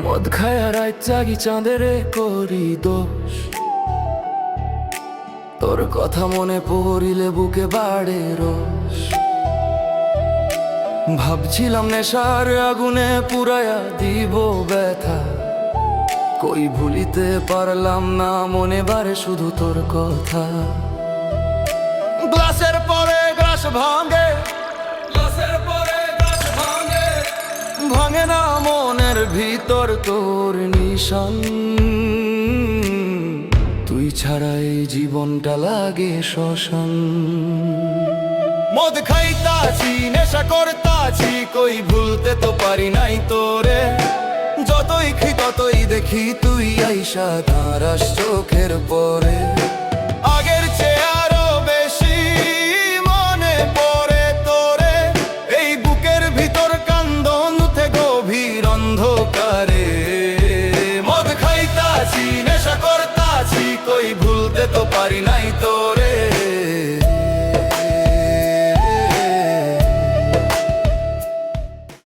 মদ খায় রাত জাগি চাঁদেরে করি দোষ, তোর কথা মনে পড়িলে বুকে বাড়ে রোষ। ভাবছিলাম নেশার আগুনে পুরায়া দিব ব্যথা, কই ভুলিতে পারলাম না মনে বারে শুধু তোর কথা। গ্লাসের পরে গ্লাস ভাঙে, গ্লাসের পরে গ্লাস ভাঙে, ভাঙে না মনের ভিতর তোর নিশান। তুই ছাড়া এই জীবনটা লাগে শ্মশান। মদ খাইতাছি নেশা করতাছি, কই ভুলতে তো পারি নাই তোরে। যতই খাই ততই দেখি তুই আইসা দাঁড়াস চোখের পরে। আগের চেয়ে আরো বেশি মনে পড়ে তোরে, এই বুকের ভিতর কান্দন উঠে গভীর অন্ধকারে। মদ খাইতাছি নেশা করতাছি, কই ভুলতে তো পারি নাই তোরে।